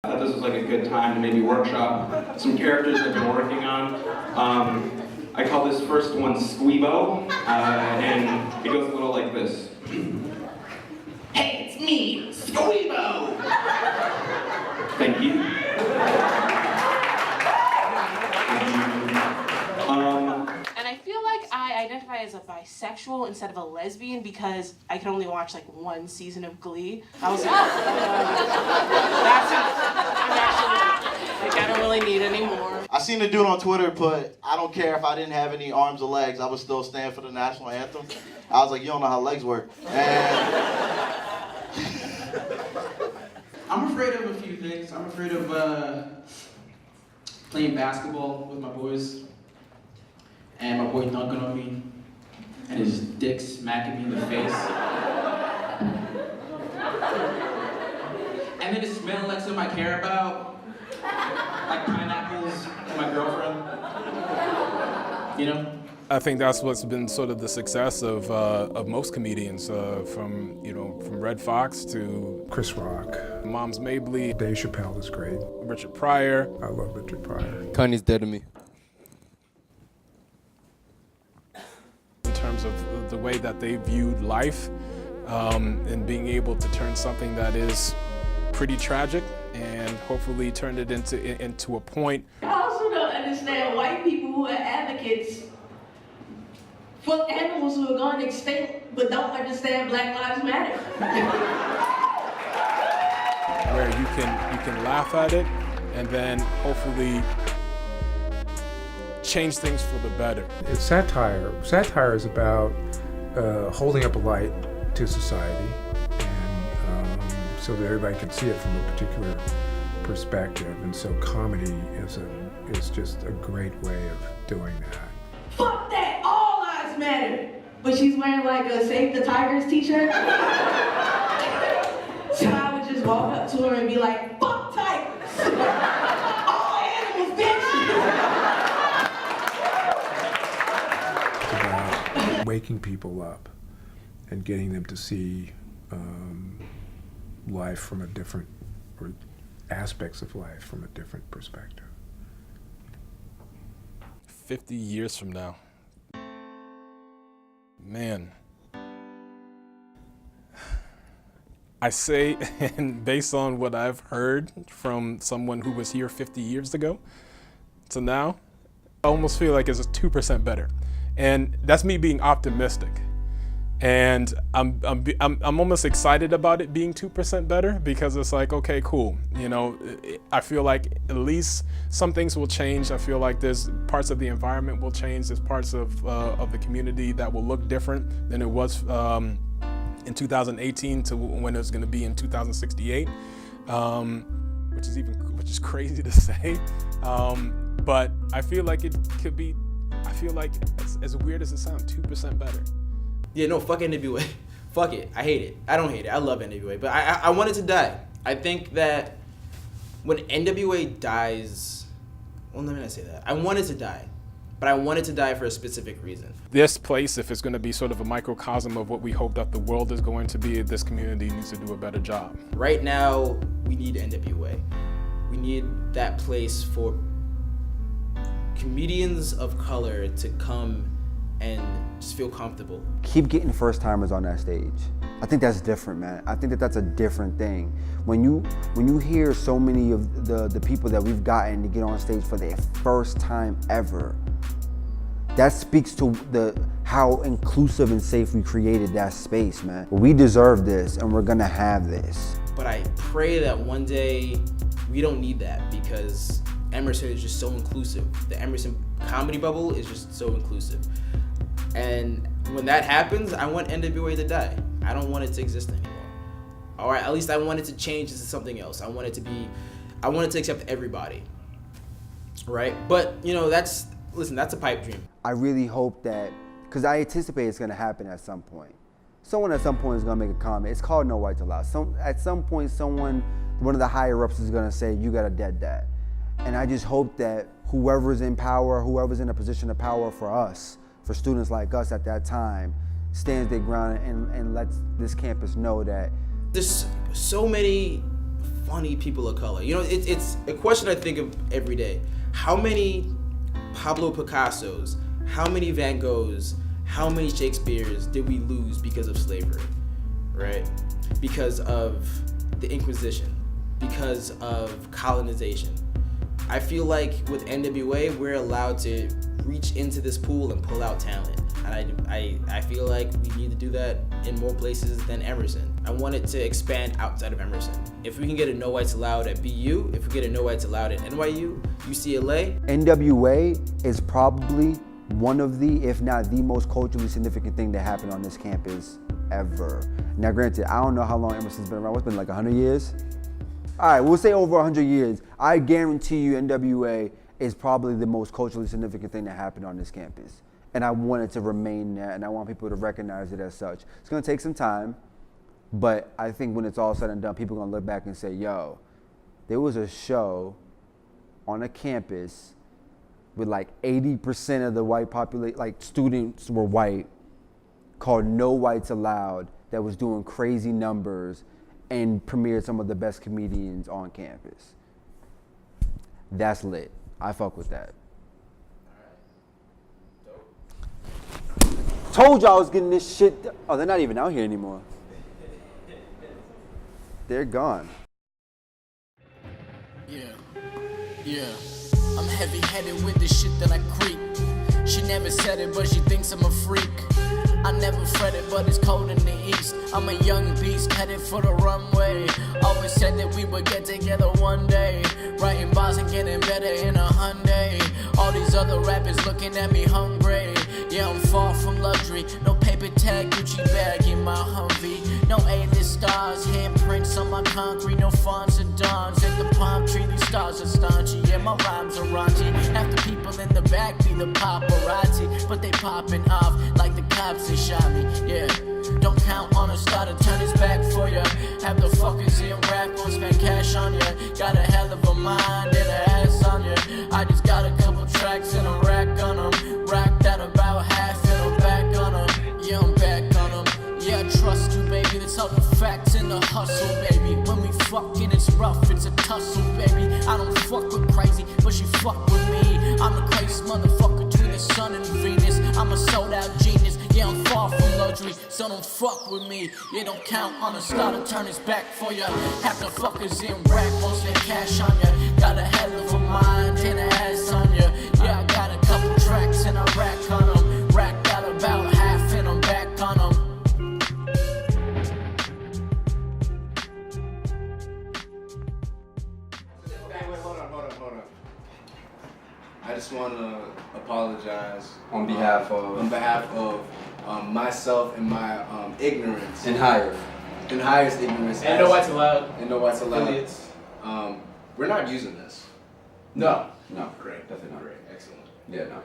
I thought this was like a good time to maybe workshop some characters I've been working on. I call this first one Squeebo, and it goes a little like this. Hey, it's me, Squeebo! Thank you. And I feel like I identify as a bisexual instead of a lesbian because I can only watch like one season of Glee. I was like, that's I'm actually, like, I don't really need any more. I seen the dude on Twitter put, I don't care if I didn't have any arms or legs, I would still stand for the national anthem. I was like, you don't know how legs work. And I'm afraid of a few things. I'm afraid of playing basketball with my boys and my boy dunking on me and his dick smacking me in the face. And then it smelling like something I care about, like pineapples and my girlfriend, you know? I think that's what's been sort of the success of most comedians, from Red Fox to Chris Rock, Moms Mabley, Dave Chappelle is great, Richard Pryor. I love Richard Pryor. Kanye's dead to me. In terms of the way that they viewed life, and being able to turn something that is pretty tragic and hopefully turn it into a point. I also don't understand white people who are advocates for animals who are going extinct but don't understand Black Lives Matter. Where you can laugh at it and then hopefully change things for the better. It's satire. Satire is about holding up a light to society, and so that everybody can see it from a particular perspective. And so comedy is just a great way of doing that. Fuck that, all lives matter. But she's wearing like a Save the Tigers t-shirt. So I would just walk up to her and be like, fuck tigers. All animals, bitch. It's about waking people up and getting them to see life from a different, or aspects of life from a different perspective. 50 years from now, man, I say, and based on what I've heard from someone who was here 50 years ago to now, I almost feel like it's 2% better. And that's me being optimistic. And I'm almost excited about it being 2% better, because it's like, okay, cool. You know, I feel like at least some things will change. I feel like there's parts of the environment will change. There's parts of the community that will look different than it was in 2018 to when it was going to be in 2068, which is crazy to say. But I feel like it could be. I feel like, as weird as it sounds, 2% better. Yeah, no, fuck NWA. Fuck it. I hate it. I don't hate it. I love NWA. But I want it to die. I think that when NWA dies, well, let me not say that. I want it to die. But I want it to die for a specific reason. This place, if it's going to be sort of a microcosm of what we hope that the world is going to be, this community needs to do a better job. Right now, we need NWA. We need that place for comedians of color to come and just feel comfortable. Keep getting first timers on that stage. I think that's different, man. I think that that's a different thing. When you hear so many of the people that we've gotten to get on stage for their first time ever, that speaks to how inclusive and safe we created that space, man. We deserve this, and we're gonna have this. But I pray that one day we don't need that, because Emerson is just so inclusive. The Emerson comedy bubble is just so inclusive. And when that happens, I want NWA to die. I don't want it to exist anymore. Or at least I want it to change into something else. I want it to accept everybody, right? But, you know, that's a pipe dream. I really hope that, because I anticipate it's gonna happen at some point. Someone at some point is gonna make a comment. It's called No Right to Lie. At some point, one of the higher ups is gonna say, you got a dead dad. And I just hope that whoever's in power, whoever's in a position of power for us, for students like us at that time, stands their ground and lets this campus know that there's so many funny people of color. You know, it's a question I think of every day. How many Pablo Picassos, how many Van Goghs, how many Shakespeares did we lose because of slavery, right? Because of the Inquisition, because of colonization. I feel like with NWA, we're allowed to reach into this pool and pull out talent. And I feel like we need to do that in more places than Emerson. I want it to expand outside of Emerson. If we can get a no whites allowed at BU, if we get a no whites allowed at NYU, UCLA. NWA is probably one of the, if not the most culturally significant thing that happened on this campus ever. Now granted, I don't know how long Emerson's been around. It's been like 100 years? All right, we'll say over 100 years. I guarantee you NWA is probably the most culturally significant thing that happened on this campus. And I want it to remain that, and I want people to recognize it as such. It's gonna take some time, but I think when it's all said and done, people are gonna look back and say, yo, there was a show on a campus with like 80% of the white population, like students were white, called No Whites Allowed, that was doing crazy numbers and premiered some of the best comedians on campus. That's lit. I fuck with that. Told y'all I was getting this shit. Oh, they're not even out here anymore. They're gone. Yeah. I'm heavy-headed with the shit that I creep. She never said it, but she thinks I'm a freak. I never fret it, but it's cold in the east. I'm a young beast headed for the runway. Always said that we would get together one day. Writing bars and getting better in a Hyundai. All these other rappers looking at me hungry. Yeah, I'm far from luxury. No paper tag, Gucci bag in my Humvee. No A-list stars, handprints on my concrete. No fonts and dons at the palm tree. These stars are staunchy. Yeah, my rhymes are raunchy. Half the people in the back be the paparazzi, but they popping off like the cops that shot me. Yeah, don't count on a star to turn his back for ya. Have the fuckers in rap, won't spend cash on ya. Got a hell of a mind and an ass on ya. I just got a couple tracks and a rack on them. Racked out about half and I'm back on them. Yeah, I'm back on them. Yeah, I trust you, baby. That's all the facts and the hustle, baby. When we fucking, it's rough, it's a tussle, baby. I don't fuck with crazy, but she fuck with me. I'm the craziest motherfucker between the sun and Venus. I'm a sold out genius. Yeah, I'm far from luxury, so don't fuck with me. Yeah, don't count on a star to turn his back for ya. Half the fuckers in rap, won't spend cash on ya. Got a hell of a mind and an ass on ya. Yeah, I got a couple tracks and a rack on them. Racked out about half and I'm back on them. I just want to apologize On behalf of myself and my ignorance and higher. and highest ignorance. And no whites allowed. And no whites allowed. Affiliates. We're not using this. No, Great. definitely not. Great. Excellent. Yeah, no.